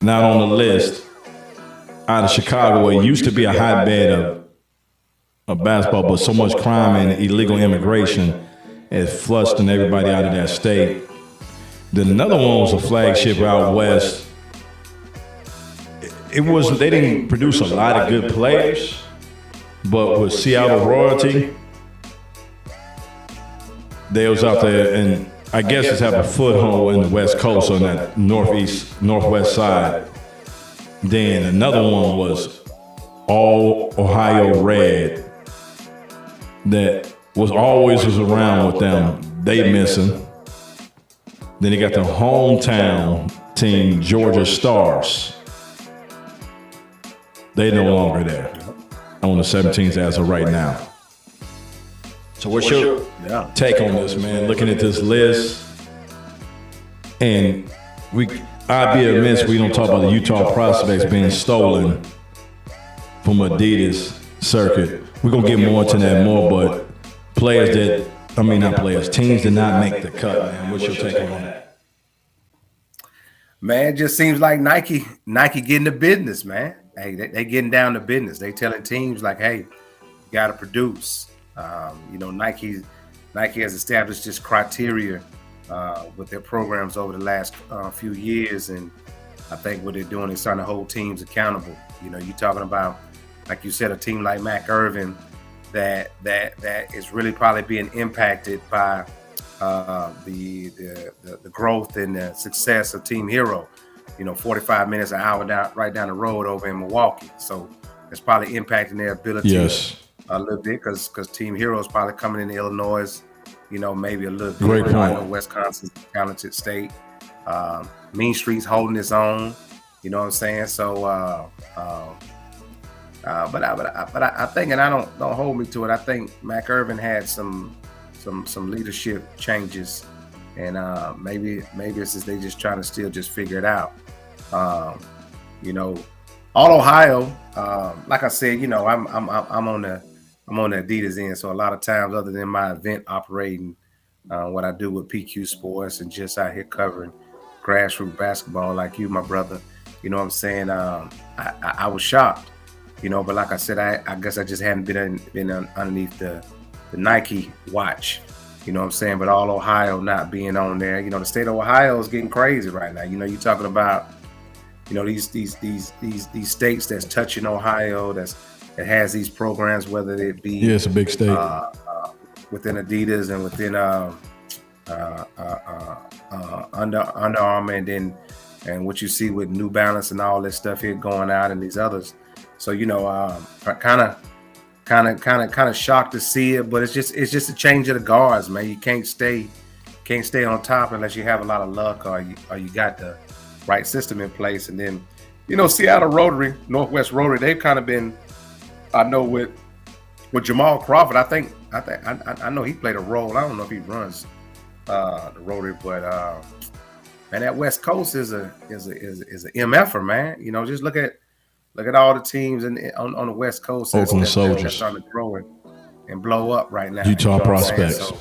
not on the list out of Chicago, where it used to be a hotbed of basketball, but so much crime and illegal immigration has flushed everybody out of that state. Then another one was a flagship out west. They didn't produce a lot of good players, but with Seattle Rotary, they was out there, and I guess it's have a foothold in the West Coast on that northwest side. Then another one was all Ohio Red that was always around with them. They missing. Then they got the hometown team, Georgia Stars. They no longer there on the 17th as of right now. So what's your take on this, man? Looking at this list, and I'd be amiss we don't talk about the Utah prospects being stolen from Adidas circuit. We're gonna get more into that but teams did not make the cut, man. What's your take on that? Man, it just seems like Nike getting the business, man. Hey, they getting down to business. They telling teams like, hey, you got to produce. Nike has established this criteria with their programs over the last few years, and I think what they're doing is trying to hold teams accountable. You're talking about, like you said, a team like Mac Irvin that is really probably being impacted by the growth and the success of Team Hero. 45 minutes, an hour right down the road over in Milwaukee. So it's probably impacting their ability a little bit because Team Hero is probably coming into Illinois, maybe a little bit. Great point. Wisconsin's a talented state. Mean Street's holding its own. You know what I'm saying? So, but I think, and I don't hold me to it. I think Mac Irvin had some leadership changes, and maybe it's just they just trying to still just figure it out. All Ohio, like I said, I'm on the Adidas end, so a lot of times, other than my event operating, what I do with PQ Sports and just out here covering grassroots basketball, like you, my brother, you know what I'm saying? I was shocked, but like I said, I guess I just hadn't been underneath the Nike watch. You know what I'm saying? But all Ohio not being on there, the state of Ohio is getting crazy right now. You're talking about, these states that's touching Ohio, that has these programs, whether it be it's a big state within Adidas and within Under Armour, and what you see with New Balance and all this stuff here going out and these others. So kind of shocked to see it, but it's just a change of the guards, man. You can't stay on top unless you have a lot of luck or you got the right system in place. And then Seattle Rotary, Northwest Rotary, they've kind of been, I know with Jamal Crawford, I know he played a role. I don't know if he runs the Rotary, but man, that West Coast is a MFer, man. Just look at all the teams on the West Coast Oakland Soldiers that's starting to grow and blow up right now. Utah prospects.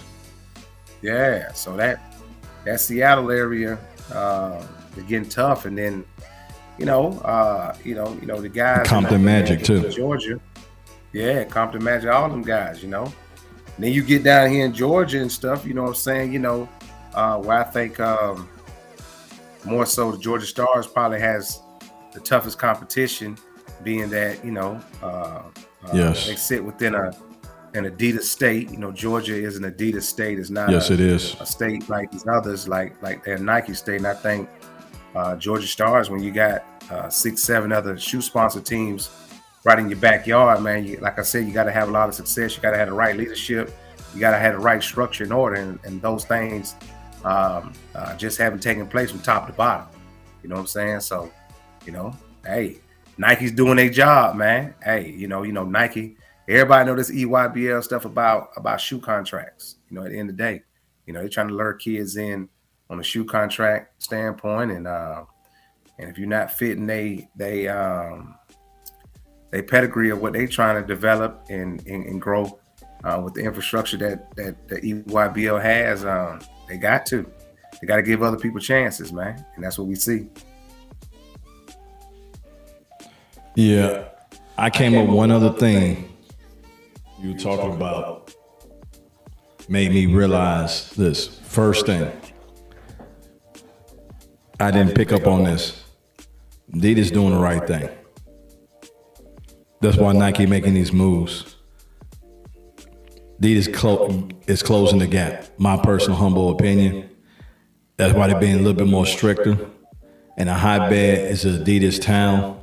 So that Seattle area is getting tough, and then the guys Compton Magic too. Georgia, Compton Magic, all them guys. And then you get down here in Georgia and stuff. You know what I'm saying? Where I think more so the Georgia Stars probably has the toughest competition, being that they sit within an Adidas state. Georgia is an Adidas state. It's not it is a state like these others, like their Nike state. And I think Georgia Stars, when you got 6-7 other shoe sponsor teams right in your backyard, man, like I said, you got to have a lot of success. You got to have the right leadership. You got to have the right structure in order, and those things just haven't taken place from top to bottom. You know what I'm saying? So, hey, Nike's doing their job, man. Hey, Nike. Everybody know this EYBL stuff about shoe contracts. At the end of the day, they're trying to lure kids in on a shoe contract standpoint, and if you're not fitting they pedigree of what they're trying to develop and grow with the infrastructure that the EYBL has, they got to give other people chances, man, and that's what we see. Yeah, I came up with one other thing you were talking about. Made me realize this. First thing, I didn't pick up on this. Adidas doing the right thing. That's why Nike making these moves. Adidas is closing the gap. My personal humble opinion. That's why they're being a little bit more stricter. And a hotbed is Adidas town,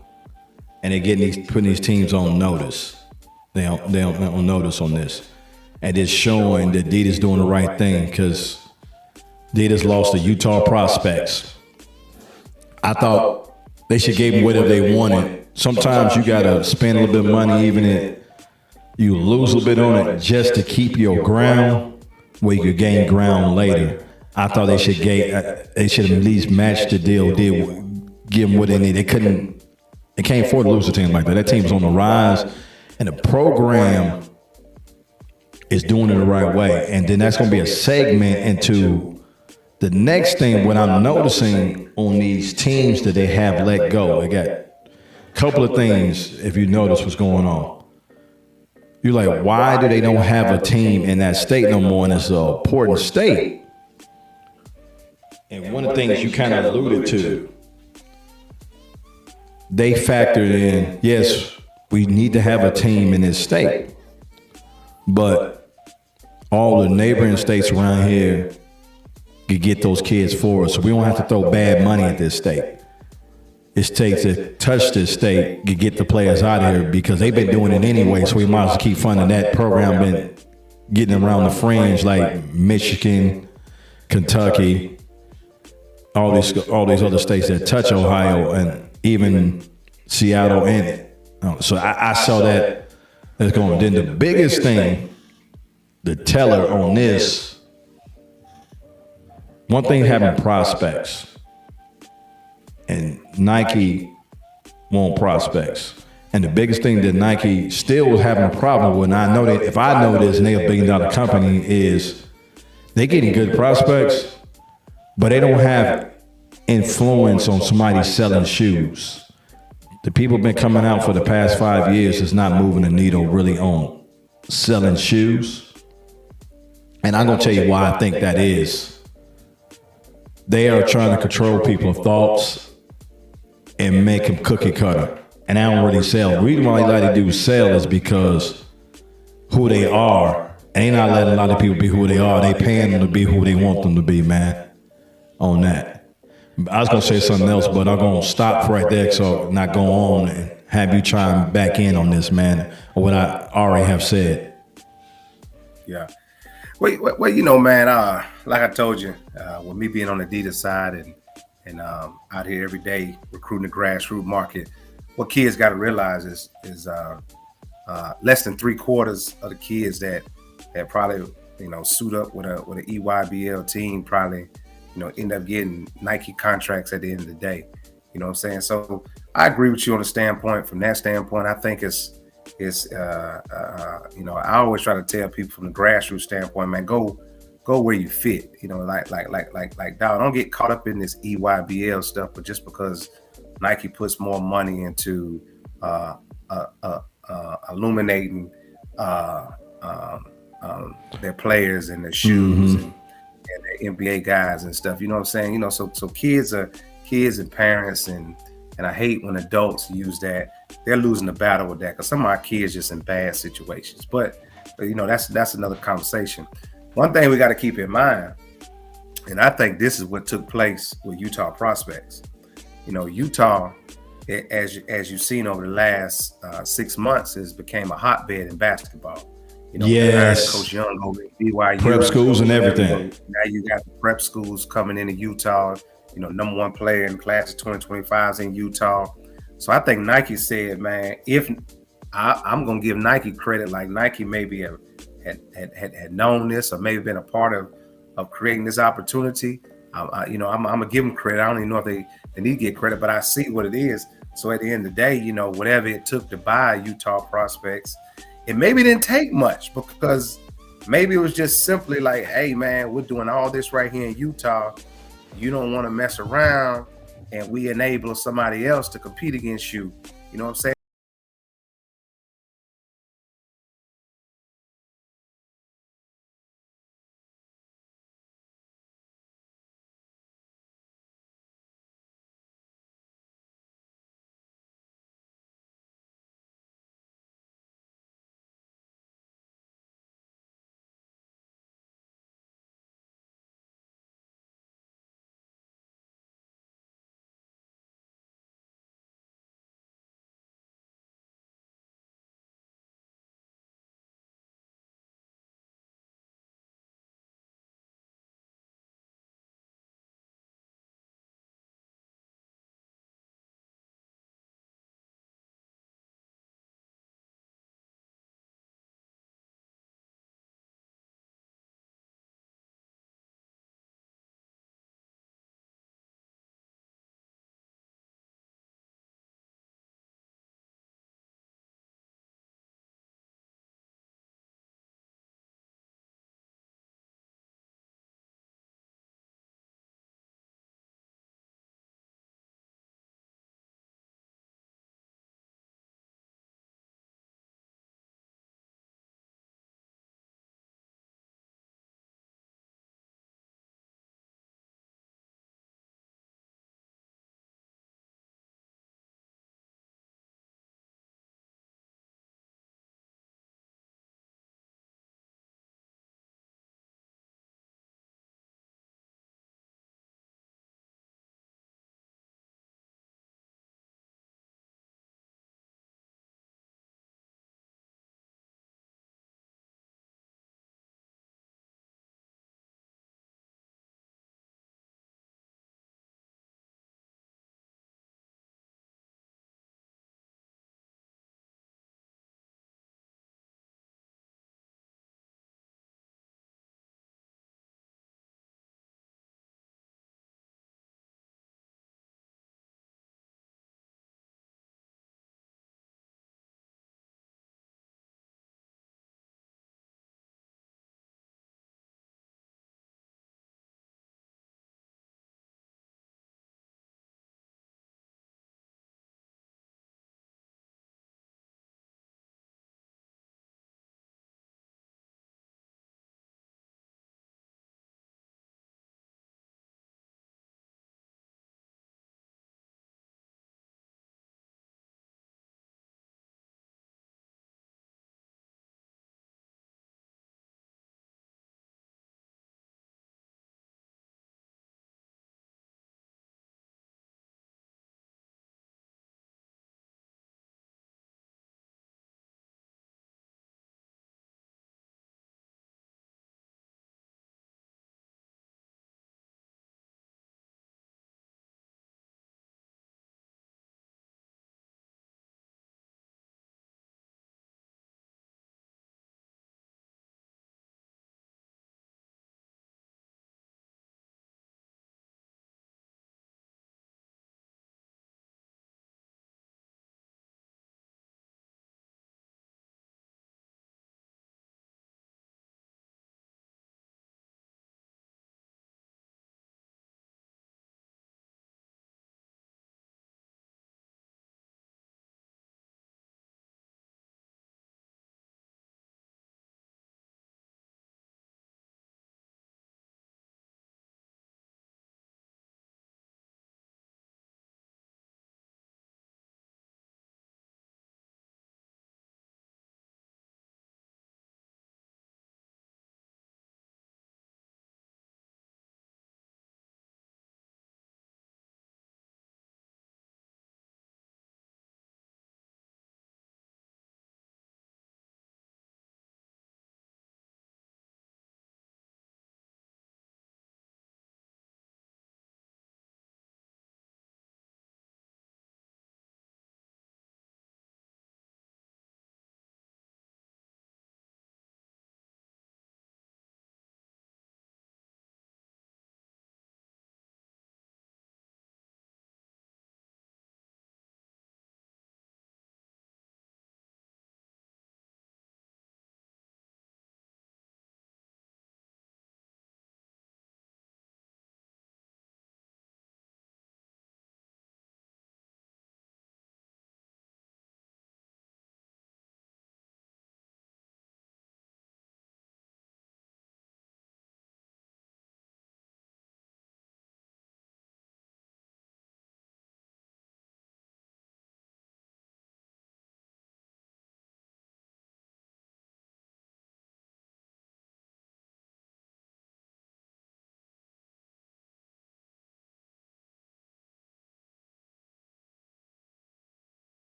and they're putting these teams on notice. They don't notice on this, and it's showing that Adidas doing the right thing because Adidas lost the Utah prospects. I thought they should give them whatever they wanted. Sometimes you gotta spend a little bit of money, even if you lose a little bit on it, just to keep your ground where you could gain ground later. I thought they should at least match the deal, give them what they need. They can't afford to lose a team like that. That team's on the rise, and the program is doing it the right way. And then that's going to be a segment into the next thing. What I'm noticing on these teams that they have let go, they got a couple of things. If you notice what's going on, you're like, why do they don't have a team in that state no more? And it's an important state. And one of the things you kind of alluded to, they factored in, yes, we need to have a team in this state, but all the neighboring states around here could get those kids for us. So we don't have to throw bad money at this state. It takes to touch this state to get the players out of here because they've been doing it anyway. So we might as well keep funding that program, been getting around the fringe like Michigan, Kentucky, all these other states that touch Ohio and even Seattle in it. So I saw that that's going. Then the biggest thing, the teller on this, one thing having prospects, and Nike want prospects. And the biggest thing that Nike still was having a problem with, and I know that if I know this and they're a $1 billion company, is they're getting good prospects, but they don't have influence on somebody selling shoes. The people been coming out for the past 5 years is not moving the needle really on selling shoes. And I'm going to tell you why I think that is. They are trying to control people's thoughts and make them cookie cutter. And I don't really sell. The reason why they like to do sell is because who they are. And they not letting a lot of people be who they are. They paying them to be who they want them to be, man, on that. I was going to say something else, but I'm going to stop right there so not go on and have you chime back in on this, man, or what I already have said. Yeah. Well, you know, man, like I told you, with me being on the Adidas side and out here every day recruiting the grassroots market, what kids got to realize is less than 3/4 of the kids that probably, you know, suit up with an EYBL team probably, you know, end up getting Nike contracts at the end of the day. You know what I'm saying? So I agree with you on the standpoint. From that standpoint, I think it's you know, I always try to tell people from the grassroots standpoint, man, go where you fit. You know, like dog, don't get caught up in this EYBL stuff, but just because Nike puts more money into illuminating their players and their shoes and their NBA guys and stuff, you know what I'm saying? You know, so kids and parents and I hate when adults use that. They're losing the battle with that because some of our kids just in bad situations. But you know, that's another conversation. One thing we got to keep in mind, and I think this is what took place with Utah prospects. You know, Utah, as you've seen over the last 6 months, has became a hotbed in basketball. You know, yes, Coach Young over at BYU, prep schools and everything. Now you got the prep schools coming into Utah. You know, #1 player in class of 2025 is in Utah. So I think Nike said, man, if I'm gonna give Nike credit, like Nike maybe had known this or maybe been a part of creating this opportunity. You know, I'm gonna give them credit. I don't even know if they need to get credit, but I see what it is. So at the end of the day, you know, whatever it took to buy Utah prospects, it maybe didn't take much because maybe it was just simply like, hey man, we're doing all this right here in Utah. You don't want to mess around and we enable somebody else to compete against you. You know what I'm saying?